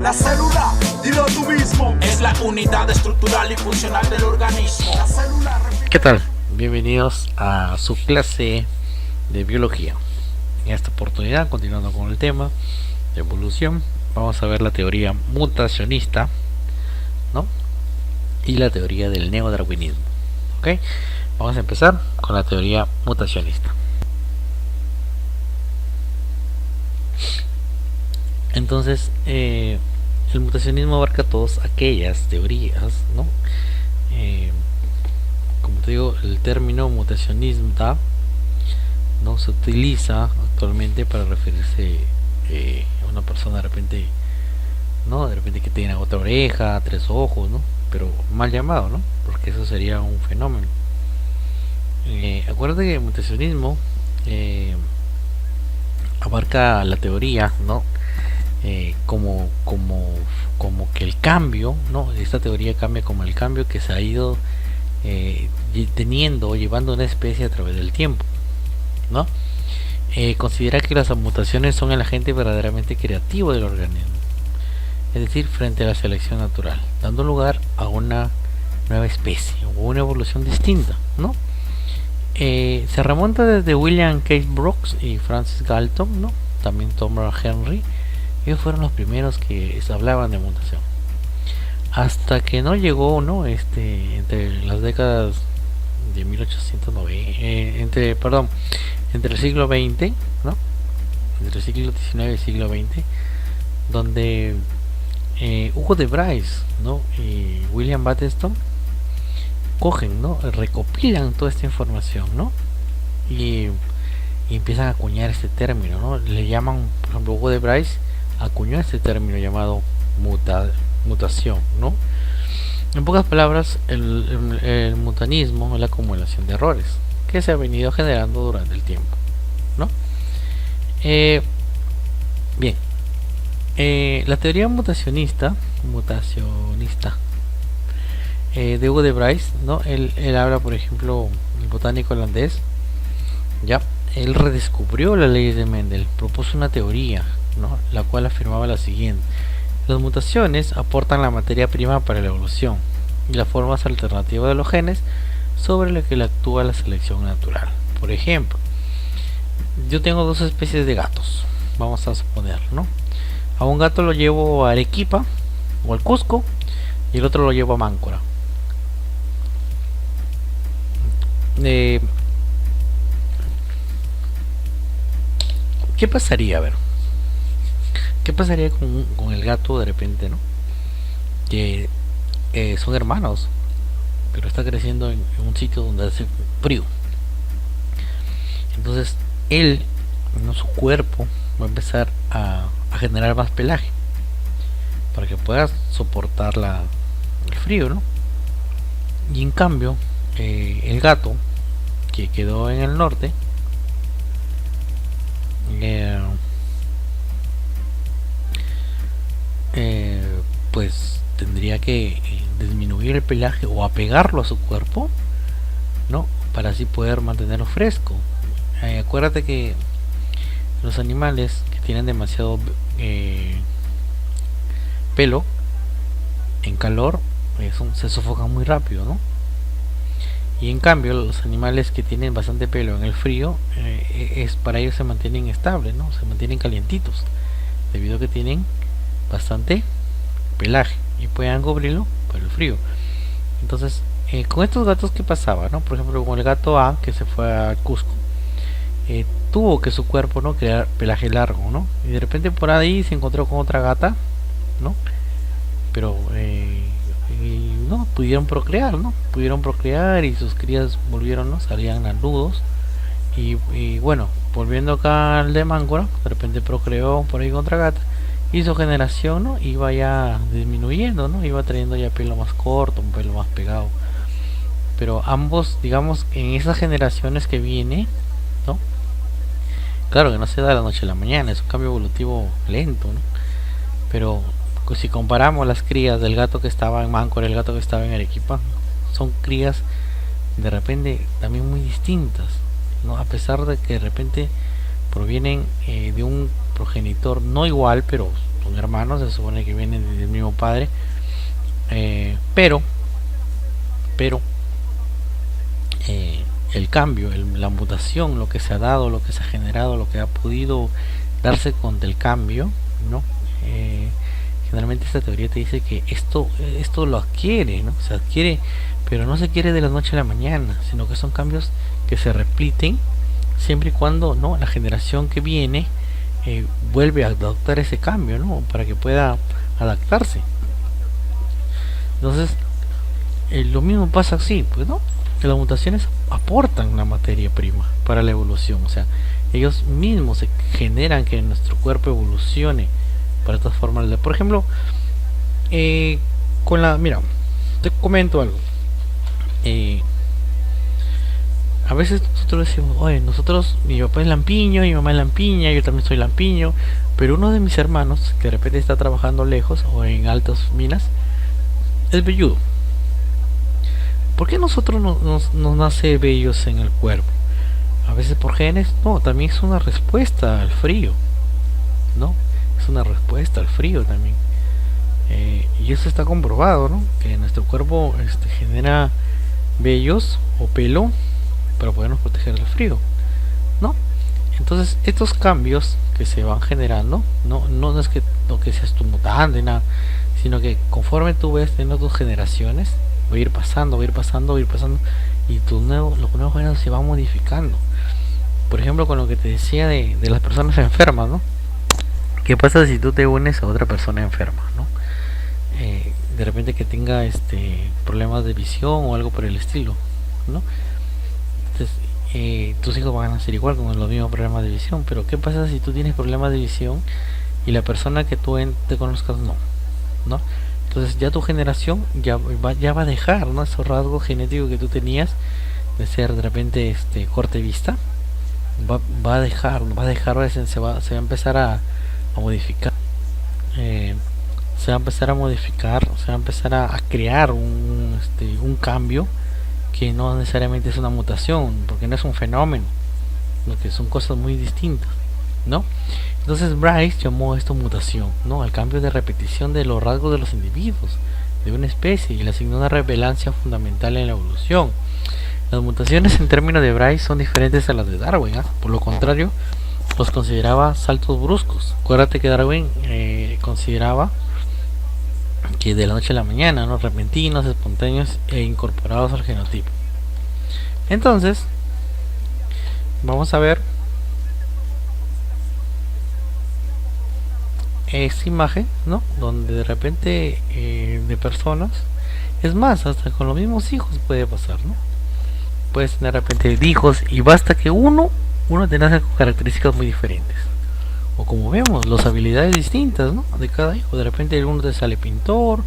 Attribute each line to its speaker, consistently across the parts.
Speaker 1: La célula, dilo tú mismo, es la unidad estructural y funcional del organismo. La célula...
Speaker 2: ¿Qué tal? Bienvenidos a su clase de biología. En esta oportunidad, continuando con el tema de evolución, vamos a ver la teoría mutacionista, ¿no? Y la teoría del neodarwinismo. ¿Ok? Vamos a empezar con la teoría mutacionista. Entonces, el mutacionismo abarca todas aquellas teorías, ¿no? Como te digo, el término mutacionista no se utiliza actualmente para referirse a una persona de repente, ¿no? De repente que tenga otra oreja, tres ojos, ¿no? Pero mal llamado, ¿no? Porque eso sería un fenómeno. Acuérdate que el mutacionismo abarca la teoría, ¿no? Como que el cambio, ¿no? Esta teoría cambia como el cambio que se ha ido llevando una especie a través del tiempo, ¿no? Considera que las mutaciones son el agente verdaderamente creativo del organismo, es decir, frente a la selección natural, dando lugar a una nueva especie o una evolución distinta, ¿no? Se remonta desde William Case Brooks y Francis Galton, ¿no? También Thomas Henry. Ellos fueron los primeros que hablaban de mutación. Hasta que no llegó, ¿no? Entre las décadas de 1890, entre el siglo XX, ¿no? Entre el siglo XIX y el siglo XX, donde Hugo de Bryce, ¿no? Y William Bateson cogen, ¿no? Recopilan toda esta información, ¿no? Y empiezan a acuñar este término, ¿no? Le llaman, por ejemplo, Hugo de Bryce acuñó este término llamado mutación, ¿no? En pocas palabras, el mutanismo es la acumulación de errores que se ha venido generando durante el tiempo, ¿no? Bien, la teoría mutacionista de Hugo de Bryce, ¿no? Él habla, por ejemplo, el botánico holandés, ya, él redescubrió las leyes de Mendel, propuso una teoría, ¿no? La cual afirmaba la siguiente: las mutaciones aportan la materia prima para la evolución y las formas alternativas de los genes sobre las que actúa la selección natural. Por ejemplo, yo tengo dos especies de gatos, vamos a suponer, ¿no? A un gato lo llevo a Arequipa o al Cusco y el otro lo llevo a Máncora. ¿Qué pasaría? A ver, ¿qué pasaría con el gato de repente, ¿no? Que son hermanos, pero está creciendo en un sitio donde hace frío. Entonces él, ¿no? Su cuerpo va a empezar a generar más pelaje para que pueda soportar el frío, ¿no? Y en cambio, el gato que quedó en el norte, pues tendría que disminuir el pelaje o apegarlo a su cuerpo, ¿no? Para así poder mantenerlo fresco. Acuérdate que los animales que tienen demasiado pelo en calor se sofocan muy rápido, ¿no? Y en cambio los animales que tienen bastante pelo en el frío, para ellos se mantienen estables, ¿no? Se mantienen calientitos debido a que tienen bastante pelaje y pueden cubrirlo por el frío. Entonces, con estos gatos, ¿qué pasaba, no? Por ejemplo, con el gato A que se fue a Cusco, tuvo que su cuerpo, ¿no? Crear pelaje largo, ¿no? Y de repente por ahí se encontró con otra gata, ¿no? Pero no pudieron procrear, ¿no? Pudieron procrear y sus crías volvieron, ¿no? Salían lanudos y bueno, volviendo acá al de Máncora, de repente procreó por ahí con otra gata y su generación, ¿no? Iba ya disminuyendo, ¿no? Iba trayendo ya pelo más corto, un pelo más pegado. Pero ambos, digamos, en esas generaciones que viene, ¿no? Claro que no se da de la noche a la mañana, es un cambio evolutivo lento, ¿no? Pero pues, si comparamos las crías del gato que estaba en Máncora y el gato que estaba en Arequipa, son crías de repente también muy distintas, ¿no? A pesar de que de repente provienen de un progenitor no igual, pero son hermanos, se supone que vienen del mismo padre, pero el cambio, la mutación, lo que se ha dado, lo que se ha generado, lo que ha podido darse con el cambio, ¿no? Generalmente esta teoría te dice que esto lo adquiere, ¿no? Se adquiere, pero no se adquiere de la noche a la mañana, sino que son cambios que se repiten siempre y cuando, ¿no?, la generación que viene vuelve a adoptar ese cambio, ¿no?, para que pueda adaptarse. Entonces, lo mismo pasa así, pues, ¿no? Que las mutaciones aportan una materia prima para la evolución, o sea, ellos mismos se generan que nuestro cuerpo evolucione para estas formas. Por ejemplo, mira, te comento algo. A veces nosotros decimos, oye, mi papá es lampiño, mi mamá es lampiña, yo también soy lampiño, pero uno de mis hermanos, que de repente está trabajando lejos o en altas minas, es velludo. ¿Por qué nosotros nos nace vellos en el cuerpo? A veces por genes, no, también es una respuesta al frío, ¿no? Es una respuesta al frío también. Y eso está comprobado, ¿no? Que nuestro cuerpo genera vellos o pelo para podernos proteger del frío, ¿no? Entonces estos cambios que se van generando no es que seas tu mutante, nada, sino que conforme tú ves teniendo tus generaciones, va a ir pasando y los nuevos genes se van modificando. Por ejemplo, con lo que te decía de las personas enfermas, ¿no? ¿Qué pasa si tú te unes a otra persona enferma, ¿no? De repente que tenga problemas de visión o algo por el estilo, ¿no? Entonces tus hijos van a ser igual con los mismos problemas de visión. Pero ¿qué pasa si tú tienes problemas de visión y la persona que tú te conozcas no? Entonces ya tu generación ya va a dejar, ¿no?, esos rasgos genéticos que tú tenías de ser de repente corte vista. Va a dejar, se va a empezar a modificar. Se va a empezar a modificar, se va a empezar a crear un cambio que no necesariamente es una mutación, porque no es un fenómeno, lo que son cosas muy distintas, ¿no? Entonces Bryce llamó esto mutación, ¿no?, al cambio de repetición de los rasgos de los individuos de una especie, y le asignó una relevancia fundamental en la evolución. Las mutaciones en términos de Bryce son diferentes a las de Darwin, ¿eh? Por lo contrario, los consideraba saltos bruscos. Acuérdate que Darwin consideraba que de la noche a la mañana, ¿no?, repentinos, espontáneos e incorporados al genotipo. Entonces, vamos a ver esta imagen, ¿no?, donde de repente de personas, es más, hasta con los mismos hijos puede pasar, ¿no? Puedes tener de repente hijos y basta que uno tenga características muy diferentes, o como vemos, las habilidades distintas, ¿no?, de cada hijo. De repente uno te sale pintor,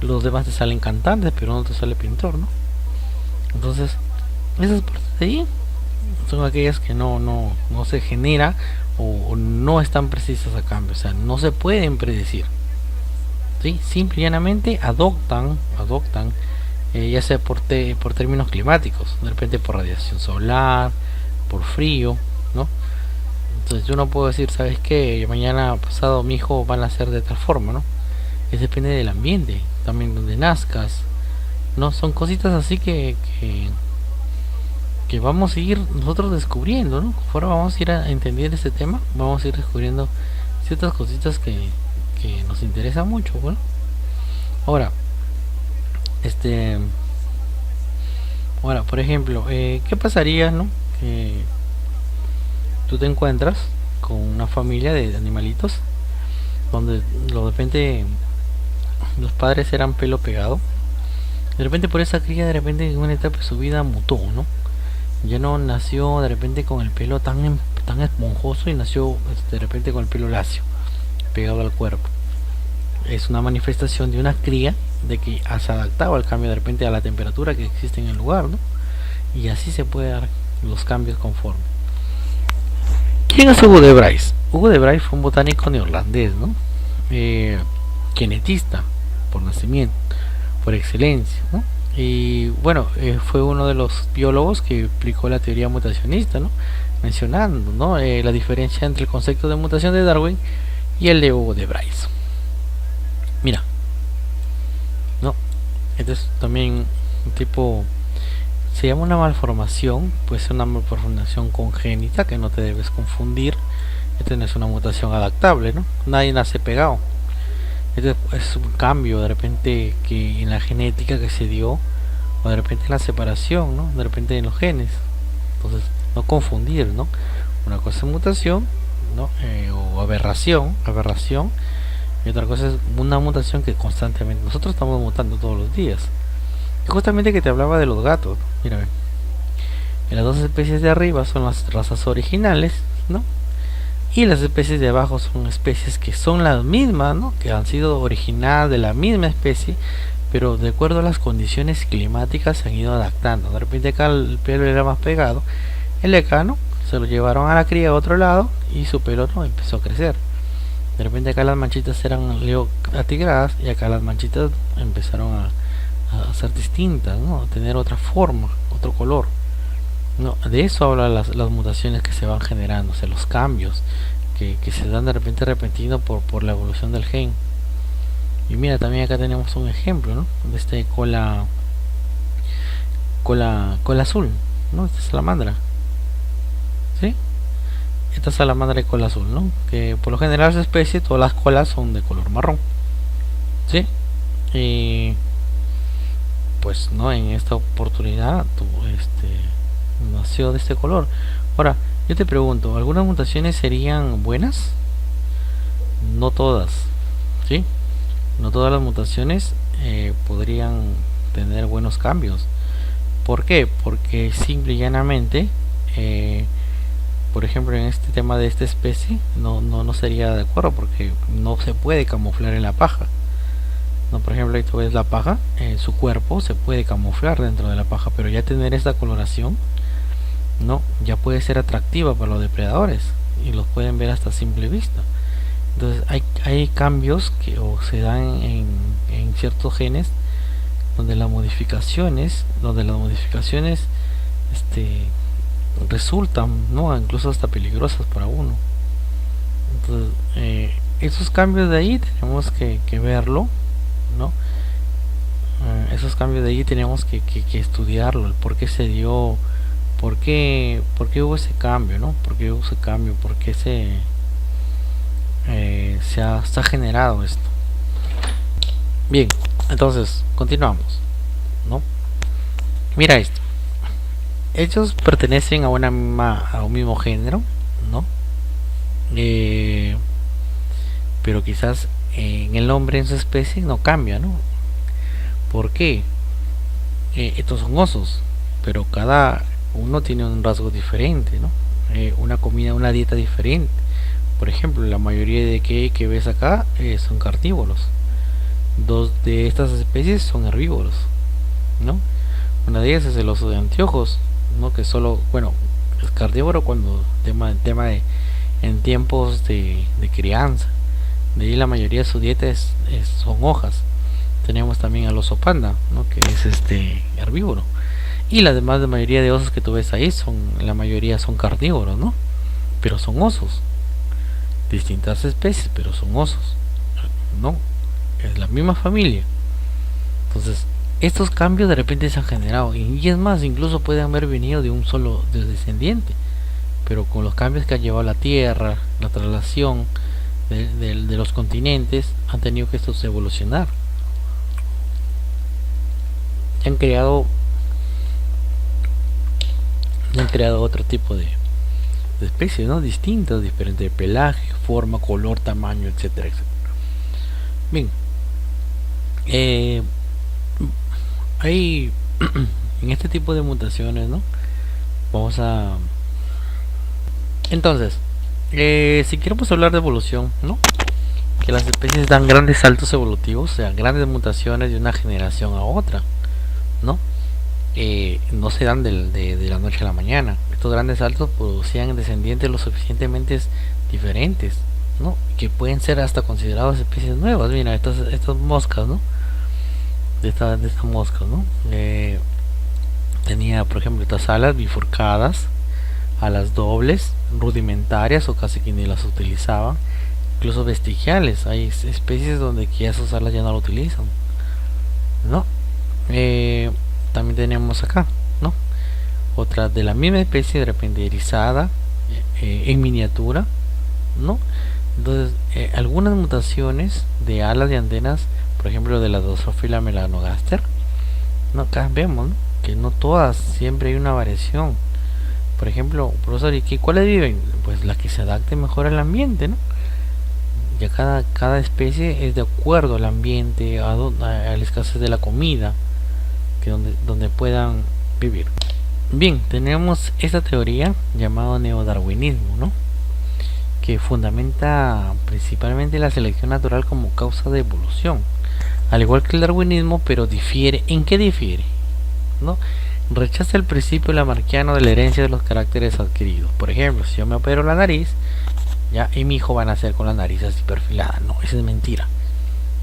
Speaker 2: los demás te salen cantantes, pero uno te sale pintor, ¿no? Entonces esas partes de ahí son aquellas que no se genera o no están precisas a cambio, o sea, no se pueden predecir, ¿sí? Simple y llanamente adoptan ya sea por términos climáticos, de repente por radiación solar, por frío, ¿no? Entonces yo no puedo decir, ¿sabes qué? Mañana pasado mi hijo va a nacer de tal forma, ¿no? Es depende del ambiente, también donde nazcas, ¿no? Son cositas así que vamos a ir nosotros descubriendo, ¿no? Conforme vamos a ir a entender este tema, vamos a ir descubriendo ciertas cositas que nos interesan mucho, ¿bueno? Ahora, por ejemplo, ¿qué pasaría, no? Que tú te encuentras con una familia de animalitos donde de repente los padres eran pelo pegado. De repente por esa cría, de repente en una etapa de su vida mutó, ¿no? Ya no nació de repente con el pelo tan esponjoso y nació de repente con el pelo lacio, pegado al cuerpo. Es una manifestación de una cría de que se adaptaba al cambio de repente a la temperatura que existe en el lugar, ¿no? Y así se puede dar los cambios conforme. ¿Quién es Hugo de Bryce? Hugo de Bryce fue un botánico neerlandés, ¿no? Genetista por nacimiento, por excelencia, ¿no? Y bueno, fue uno de los biólogos que aplicó la teoría mutacionista, ¿no?, mencionando, ¿no?, la diferencia entre el concepto de mutación de Darwin y el de Hugo de Bryce. Mira, no, esto es también un tipo, se llama una malformación, puede ser una malformación congénita que no te debes confundir. Esto no es una mutación adaptable, ¿no? Nadie nace pegado. Esto es un cambio de repente que en la genética que se dio, o de repente en la separación, ¿no? De repente en los genes. Entonces, no confundir, ¿no? Una cosa es mutación, ¿no? O aberración, y otra cosa es una mutación que constantemente nosotros estamos mutando todos los días. Y justamente que te hablaba de los gatos, ¿no? Mira, ven. En las dos especies de arriba son las razas originales, ¿no? Y las especies de abajo son especies que son las mismas, ¿no? Que han sido originadas de la misma especie, pero de acuerdo a las condiciones climáticas se han ido adaptando. De repente acá el pelo era más pegado, el de acá, ¿no? Se lo llevaron a la cría a otro lado y su pelo, ¿no? Empezó a crecer. De repente acá las manchitas eran atigradas y acá las manchitas empezaron a ser distintas, ¿no? A tener otra forma, otro color. No, de eso hablan las mutaciones que se van generando, o sea, los cambios que se dan de repente repentino por la evolución del gen. Y mira, también acá tenemos un ejemplo, ¿no? De este cola azul, ¿no? Esta salamandra, ¿sí? Esta salamandra de cola azul, ¿no? Que por lo general esa especie, todas las colas son de color marrón, ¿sí? Y pues no, en esta oportunidad nació de este color. Ahora, yo te pregunto, ¿algunas mutaciones serían buenas? No todas, ¿sí? No todas las mutaciones podrían tener buenos cambios. ¿Por qué? Porque simple y llanamente, por ejemplo, en este tema de esta especie, no sería de acuerdo, porque no se puede camuflar en la paja. No, por ejemplo, ahí tú ves la paja, su cuerpo se puede camuflar dentro de la paja, pero ya tener esta coloración, no, ya puede ser atractiva para los depredadores y los pueden ver hasta a simple vista. Entonces hay cambios que se dan en ciertos genes donde las modificaciones resultan, no, incluso hasta peligrosas para uno. Entonces esos cambios de ahí tenemos que verlo, ¿no? Esos cambios de ahí tenemos que estudiarlo, el por qué se dio, por qué hubo ese cambio, ¿no? ¿Por qué hubo ese cambio? ¿Por qué se ha generado esto? Bien, entonces continuamos, ¿no? Mira esto. Ellos pertenecen a un mismo género, ¿no? Pero quizás en el nombre, en su especie, no cambia, ¿no? ¿Por qué? Estos son osos, pero cada uno tiene un rasgo diferente, ¿no? Una comida, una dieta diferente. Por ejemplo, la mayoría de que ves acá son carnívoros. Dos de estas especies son herbívoros, ¿no? Una de ellas es el oso de anteojos, ¿no? Que solo, bueno, es carnívoro cuando tema de en tiempos de crianza. De ahí la mayoría de su dieta son hojas. Tenemos también al oso panda, ¿no? Que es herbívoro. Y la demás de mayoría de osos que tú ves ahí la mayoría son carnívoros, ¿no? Pero son osos. Distintas especies, pero son osos, ¿no? Es la misma familia. Entonces, estos cambios de repente se han generado. Y es más, incluso pueden haber venido de un solo descendiente. Pero con los cambios que ha llevado la Tierra, la traslación de los continentes, han tenido que estos evolucionar. Y han creado otro tipo de especies, ¿no? Distintas, diferentes de pelaje, forma, color, tamaño, etcétera, etcétera. Bien, hay en este tipo de mutaciones, ¿no? Vamos a entonces, si queremos hablar de evolución, ¿no? Que las especies dan grandes saltos evolutivos, o sea, grandes mutaciones de una generación a otra, ¿no? No se dan de la noche a la mañana. Estos grandes saltos producían descendientes lo suficientemente diferentes, ¿no? Que pueden ser hasta considerados especies nuevas. Mira, estas moscas, ¿no? De estas moscas, ¿no? Tenía, por ejemplo, estas alas bifurcadas, alas dobles, rudimentarias o casi que ni las utilizaban. incluso vestigiales. Hay especies donde que esas alas ya no lo utilizan, ¿no? También tenemos acá, ¿no? Otra de la misma especie, de repente erizada, en miniatura, ¿no? Entonces, algunas mutaciones de alas y antenas, por ejemplo de la Drosophila melanogaster, ¿no? Acá vemos, ¿no?, que no todas, siempre hay una variación. Por ejemplo, profesor, ¿y cuáles viven? Pues la que se adapte mejor al ambiente, ¿no? Ya cada especie es de acuerdo al ambiente, a la escasez de la comida, que donde puedan vivir. Bien, tenemos esta teoría llamada neodarwinismo, ¿no?, que fundamenta principalmente la selección natural como causa de evolución, al igual que el darwinismo, pero difiere. ¿En qué difiere? ¿No? Rechaza el principio lamarckiano de la herencia de los caracteres adquiridos. Por ejemplo, si yo me opero la nariz, ya, y mi hijo va a nacer con la nariz así perfilada. No, eso es mentira.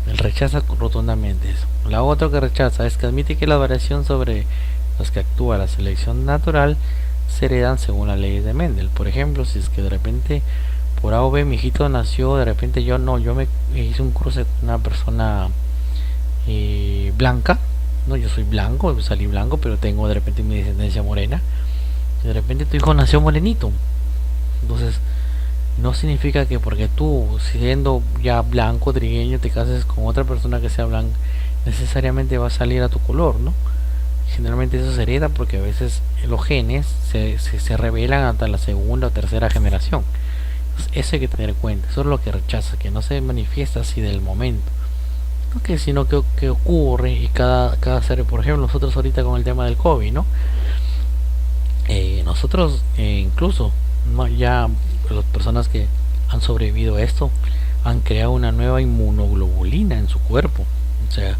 Speaker 2: Él rechaza rotundamente eso. La otra que rechaza es que admite que la variación sobre las que actúa la selección natural se heredan según las leyes de Mendel. Por ejemplo, si es que de repente por A o B mi hijito nació, de repente yo me hice un cruce con una persona blanca, no, yo soy blanco, salí blanco, pero tengo de repente mi descendencia morena, y de repente tu hijo nació morenito. Entonces no significa que porque tú, siendo ya blanco, trigueño, te cases con otra persona que sea blanca, necesariamente va a salir a tu color, ¿no? Generalmente eso se hereda porque a veces los genes se revelan hasta la segunda o tercera generación. Entonces, eso hay que tener en cuenta. Eso es lo que rechaza, que no se manifiesta así del momento, no que sino que ocurre, y cada ser. Por ejemplo, nosotros ahorita con el tema del COVID, ¿no? Nosotros incluso, ¿no?, ya las personas que han sobrevivido a esto han creado una nueva inmunoglobulina en su cuerpo, o sea,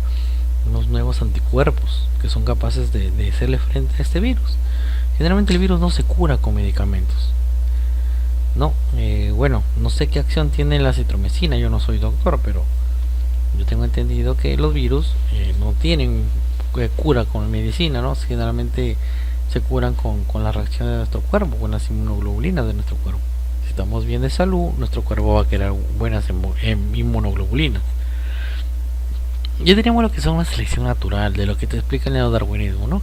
Speaker 2: unos nuevos anticuerpos que son capaces de hacerle frente a este virus. Generalmente el virus no se cura con medicamentos, ¿no? Bueno, no sé qué acción tiene la citromicina, yo no soy doctor, pero yo tengo entendido que los virus no tienen cura con medicina, ¿no? Generalmente se curan con la reacción de nuestro cuerpo, con las inmunoglobulinas de nuestro cuerpo. Si estamos bien de salud, nuestro cuerpo va a crear buenas inmunoglobulinas. Ya tenemos lo que son la selección natural, de lo que te explica el neodarwinismo, ¿no?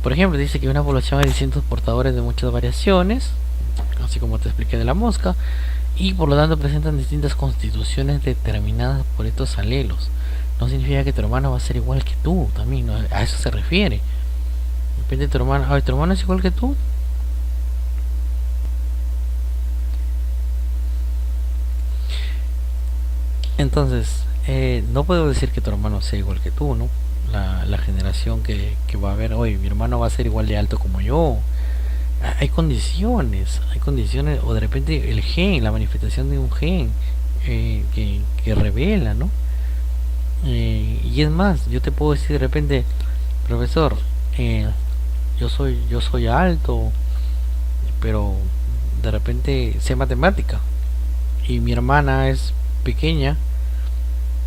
Speaker 2: Por ejemplo, dice que una población hay distintos portadores de muchas variaciones, así como te expliqué de la mosca, y por lo tanto presentan distintas constituciones determinadas por estos alelos. No significa que tu hermano va a ser igual que tú, también, ¿no? A eso se refiere. Depende de tu hermano. ¿Tu hermano es igual que tú? Entonces, no puedo decir que tu hermano sea igual que tú, ¿no? La generación que va a haber hoy, mi hermano va a ser igual de alto como yo. Hay condiciones, o de repente el gen, la manifestación de un gen que revela, ¿no? Y es más, yo te puedo decir de repente, profesor, yo soy alto, pero de repente sé matemática, y mi hermana es pequeña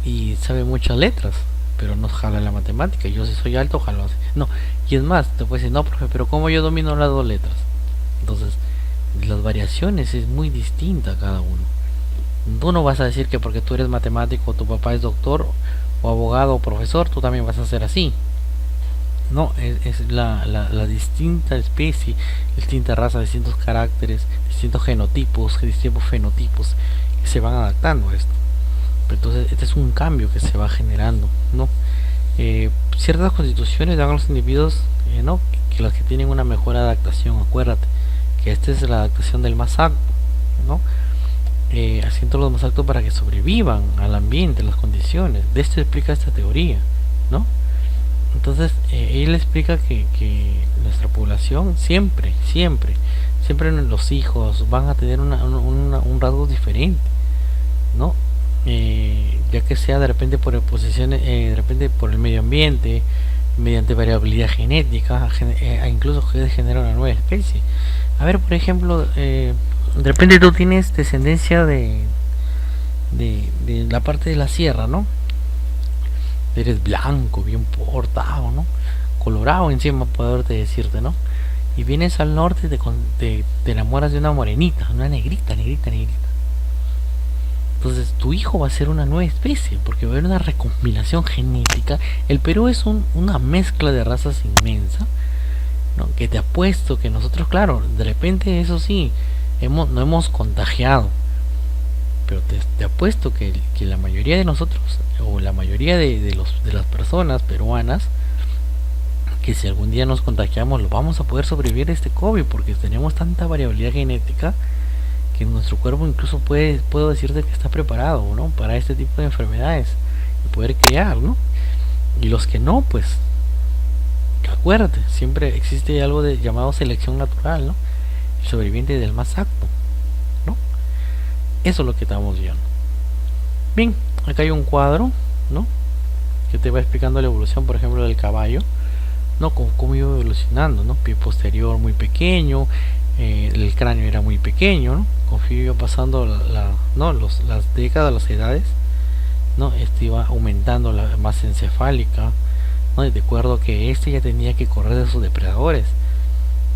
Speaker 2: y sabe muchas letras, pero no jala la matemática. Yo si soy alto, jalo así. No, y es más, te puedes decir, no, profe, pero como yo domino las dos letras. Entonces, las variaciones es muy distinta cada uno. Tú no vas a decir que porque tú eres matemático, tu papá es doctor o abogado o profesor, tú también vas a ser así. No, es la distinta especie, distinta raza, distintos caracteres, distintos genotipos, distintos fenotipos que se van adaptando a esto. Pero entonces este es un cambio que se va generando, ¿no? Ciertas constituciones dan a los individuos, ¿no?, que los que tienen una mejor adaptación. Acuérdate que esta es la adaptación del más apto, ¿no? Haciendo los más aptos para que sobrevivan al ambiente, las condiciones. De esto explica esta teoría, ¿no? Entonces él explica que nuestra población siempre los hijos van a tener un rasgo diferente, ¿no? Ya que sea de repente por posiciones, de repente por el medio ambiente, mediante variabilidad genética, incluso que genera una nueva especie. A ver, por ejemplo, de repente tú tienes descendencia de la parte de la sierra, ¿no? Eres blanco, bien portado, ¿no? Colorado encima, poderte decirte, ¿no? Y vienes al norte y te enamoras de una morenita, una negrita. Entonces tu hijo va a ser una nueva especie, porque va a haber una recombinación genética. El Perú es una mezcla de razas inmensa, ¿no? Que te apuesto que nosotros, claro, de repente eso sí, no hemos contagiado, pero te apuesto que la mayoría de nosotros, o la mayoría de las personas peruanas, que si algún día nos contagiamos, lo vamos a poder sobrevivir a este COVID, porque tenemos tanta variabilidad genética que nuestro cuerpo incluso puedo decirte que está preparado, ¿no? Para este tipo de enfermedades y poder criar, ¿no? Y los que no, pues acuérdate, siempre existe algo llamado selección natural, ¿no? El sobreviviente del más apto, ¿no? Eso es lo que estamos viendo. Bien, acá hay un cuadro, ¿no? Que te va explicando la evolución, por ejemplo, del caballo, ¿no? Cómo iba evolucionando, ¿no? Pie posterior muy pequeño, el cráneo era muy pequeño, ¿no? Conforme iba pasando las décadas, las edades, ¿no? Iba aumentando la masa encefálica, ¿no? Y de acuerdo que ya tenía que correr de sus depredadores.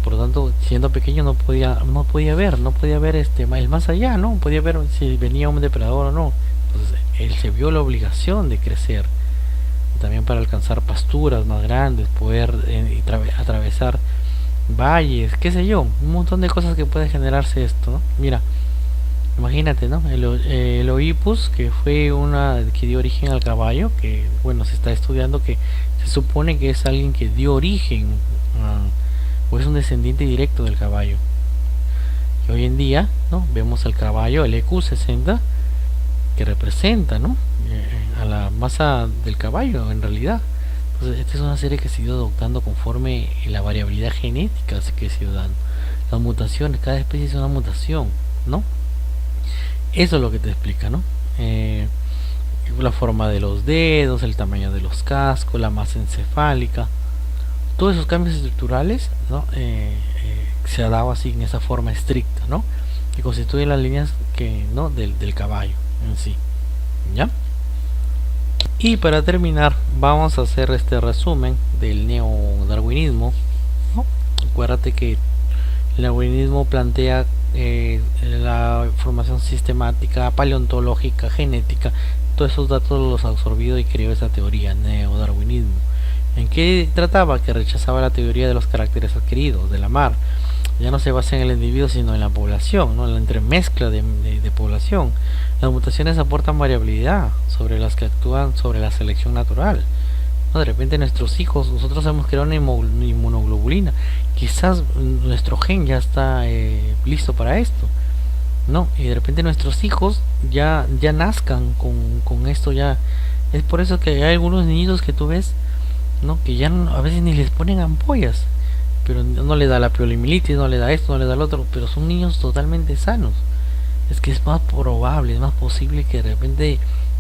Speaker 2: Por lo tanto, siendo pequeño no podía ver el más allá, ¿no? Podía ver si venía un depredador o no. Entonces, él se vio la obligación de crecer. También para alcanzar pasturas más grandes, poder atravesar valles, qué sé yo, un montón de cosas que puede generarse esto, ¿no? Mira, imagínate, ¿no? El Oipus, que fue que dio origen al caballo, que bueno, se está estudiando que se supone que es alguien que dio origen o es un descendiente directo del caballo. Y hoy en día, ¿no? Vemos al caballo, el EQ60, que representa, ¿no? A la masa del caballo en realidad. Entonces, esta es una serie que se ha ido adoptando conforme la variabilidad genética que se ha ido dando. Las mutaciones, cada especie es una mutación, ¿no? Eso es lo que te explica, ¿no? La forma de los dedos, el tamaño de los cascos, la masa encefálica, todos esos cambios estructurales, ¿no? Se ha dado así en esa forma estricta, ¿no? Que constituyen las líneas ¿no? del caballo en sí, ¿ya? Y para terminar, vamos a hacer este resumen del neodarwinismo, ¿no? Acuérdate que el darwinismo plantea la formación sistemática, paleontológica, genética, todos esos datos los ha absorbido y creó esa teoría, neodarwinismo. ¿En qué trataba? Que rechazaba la teoría de los caracteres adquiridos, de la mar. Ya no se basa en el individuo, sino en la población, ¿no? En la entremezcla de población. Las mutaciones aportan variabilidad sobre las que actúan sobre la selección natural, ¿no? De repente nuestros hijos, nosotros hemos creado una inmunoglobulina, quizás nuestro gen ya está listo para esto, ¿no? Y de repente nuestros hijos ya nazcan con esto ya. Es por eso que hay algunos niños que tú ves, ¿no? Que ya a veces ni les ponen ampollas, pero no le da la poliomielitis, no le da esto, no le da lo otro, pero son niños totalmente sanos. Es que es más probable, es más posible que de repente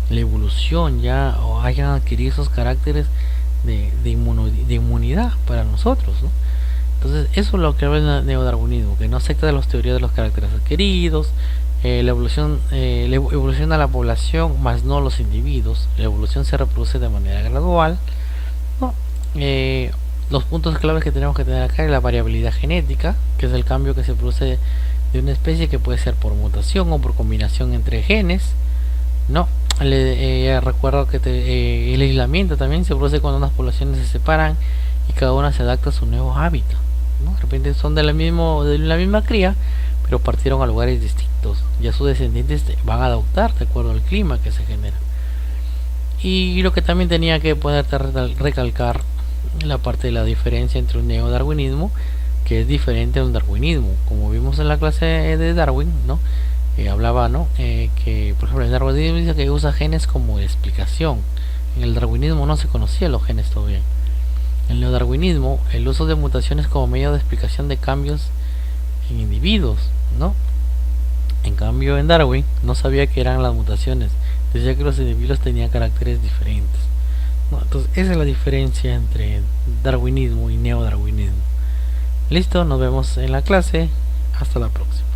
Speaker 2: la evolución ya o hayan adquirido esos caracteres de inmunidad para nosotros, ¿no? Entonces eso es lo que habla el neodarwinismo, que no acepta de las teorías de los caracteres adquiridos, la evolución evoluciona la población más no los individuos, la evolución se reproduce de manera gradual, ¿no? Los puntos claves que tenemos que tener acá es la variabilidad genética, que es el cambio que se produce de una especie, que puede ser por mutación o por combinación entre genes, ¿no? Recuerdo que el aislamiento también se produce cuando unas poblaciones se separan y cada una se adapta a su nuevo hábitat, ¿no? De repente son de la misma cría, pero partieron a lugares distintos. Ya sus descendientes van a adoptar de acuerdo al clima que se genera. Y lo que también tenía que poderte recalcar, la parte de la diferencia entre un neodarwinismo, que es diferente a un darwinismo, como vimos en la clase de Darwin, ¿no? Hablaba, ¿no? Que por ejemplo el darwinismo dice que usa genes como explicación. En el darwinismo no se conocían los genes todavía. En el neodarwinismo, el uso de mutaciones como medio de explicación de cambios en individuos, ¿no? En cambio en Darwin no sabía que eran las mutaciones, decía que los individuos tenían caracteres diferentes, ¿no? Entonces esa es la diferencia entre darwinismo y neodarwinismo. Listo, nos vemos en la clase, hasta la próxima.